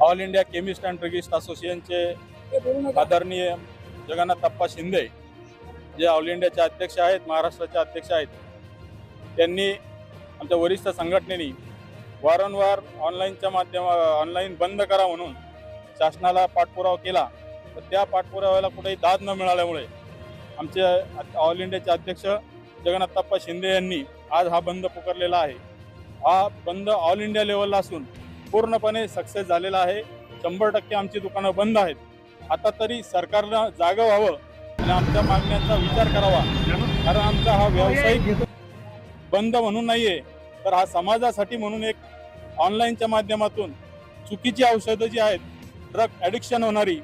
All India chemist and druggist असोसिएशनचे आदरणीय जगन्नाथप्पा शिंदे जे ऑल इंडियाचे अध्यक्ष आहेत, महाराष्ट्राचे अध्यक्ष आहेत, त्यांनी आमच्या वरिष्ठ संघटनेने वारंवार ऑनलाईन बंद करा म्हणून शासनाला पाठपुरावा केला. तर त्या पाठपुराव्याला कुठेही दाद न मिळाल्यामुळे आमचे ऑल इंडियाचे अध्यक्ष जगन्नाथप्पा शिंदे यांनी आज हा बंद पुकारलेला आहे. हा बंद ऑल इंडिया लेवलला असून पूर्णपणे सक्सेस झालेला आहे. 100% आमची दुकानं बंद आहेत. आता तरी सरकारनं जागं व्हावं आणि आमच्या मागण्यांचा विचार करावा, कारण आमचा हा व्यावसायिक बंद म्हणून नाहीये, तर हा समाजासाठी म्हणून एक ऑनलाईनच्या माध्यमातून चुकीची औषधं जी आहेत, ड्रग ॲडिक्शन होणारी,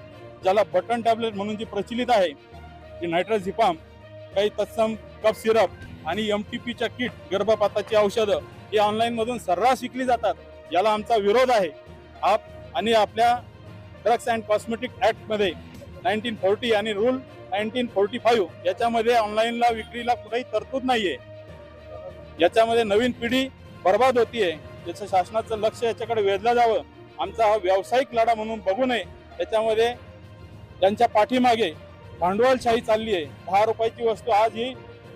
ज्याला बटन टॅबलेट म्हणून जी प्रचलित आहे, की नायट्रोझिपाम, काही तत्सम कफ सिरप आणि MTPच्या किट, गर्भपाताची औषधं ही ऑनलाईनमधून सर्रास विकली जातात. याला आमचा विरोध आहे. आणि आपल्या ड्रग्स अँड कॉस्मेटिक ॲक्टमध्ये 1940 आणि रूल 1945 याच्यामध्ये ऑनलाईनला विक्रीला कुठेही तरतूद नाहीये. याच्यामध्ये नवीन पिढी बर्बाद होतीये. याचं शासनाचं लक्ष याच्याकडे वेधलं जावं. आमचा हा व्यावसायिक लढा म्हणून बघू नये. याच्यामध्ये त्यांच्या पाठीमागे भांडवलशाही चालली आहे. 10 रुपयाची वस्तू आज ही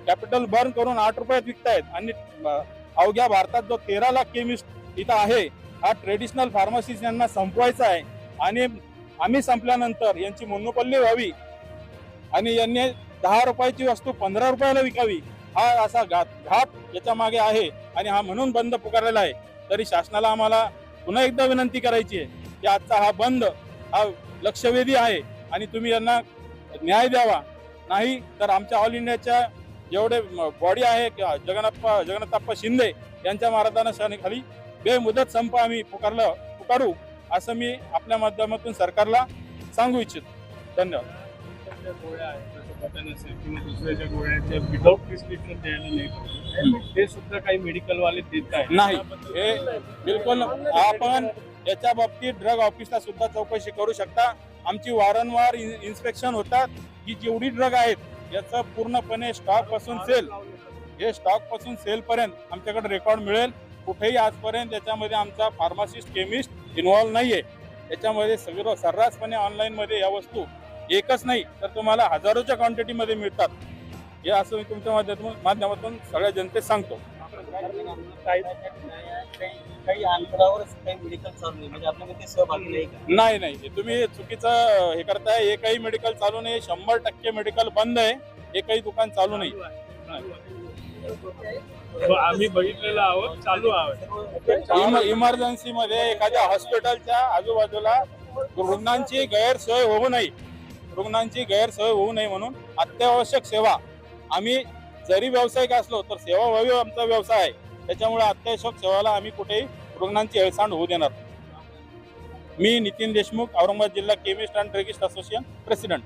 कॅपिटल बर्न करून 8 रुपयात विकतायत. आणि अवघ्या भारतात जो 13 लाख केमिस्ट इथं आहे, हा ट्रेडिशनल फार्मसीज यांना संपवायचा आहे. आणि आम्ही संपल्यानंतर यांची मोनोपॉली व्हावी आणि यांनी 10 रुपयाची वस्तू 15 रुपयाला विकावी, हा असा घात याच्या मागे आहे. आणि हा म्हणून बंद पुकारलेला आहे. तरी शासनाला आम्हाला पुन्हा एकदा विनंती करायची आहे की आजचा हा बंद हा लक्षवेधी आहे आणि तुम्ही यांना न्याय द्यावा. नाही तर आमच्या ऑल इंडियाच्या जेवढे बॉडी आहे, जगन्नाथप्पा शिंदे यांच्या मार्गदर्शनाखाली बेमुदत संप आम्ही पुकारू असं मी आपल्या माध्यमातून सरकारला सांगू इच्छितो. धन्यवाद. ते सुद्धा काही मेडिकल वाले देत आहेत नाही, हे बिलकुल आपण याच्या बाबतीत ड्रग ऑफिसला सुद्धा चौकशी करू शकता. आमची वारंवार इन्स्पेक्शन होतात की जेवढी ड्रग आहेत याचं पूर्णपणे स्टॉक पासून सेल पर्यंत आमच्याकडे रेकॉर्ड मिळेल. कुठेही आजपर्यंत याच्यामध्ये आमचा फार्मासिस्ट केमिस्ट इन्व्हॉल्व नाहीये. याच्यामध्ये सगळं सर्रासपणे ऑनलाईन मध्ये या वस्तू एकच नाही तर तुम्हाला हजारोच्या क्वांटिटीमध्ये मिळतात. हे असं मी तुमच्या माध्यमातून सगळ्या जनतेत सांगतो. काही अंतरावरच काही मेडिकल चालू आहे, म्हणजे आपल्यामध्ये सहभागी नाही का? नाही, तुम्ही चुकीचं हे करताय. एकही मेडिकल चालू नाही. 100% मेडिकल बंद आहे. एकही दुकान चालू नाही. आम्ही बघितलेलं आहोत, चालू आहोत. इमर्जन्सी मध्ये एखाद्या हॉस्पिटलच्या आजूबाजूला रुग्णांची गैरसोय होऊ नये म्हणून अत्यावश्यक सेवा, आम्ही जरी व्यावसायिक असलो तर सेवा व्हावी आमचा व्यवसाय आहे. त्याच्यामुळे अत्यावश्यक सेवाला आम्ही कुठेही रुग्णांची हेळसांड होऊ देणार. मी नितीन देशमुख, औरंगाबाद जिल्हा chemist and druggist association president.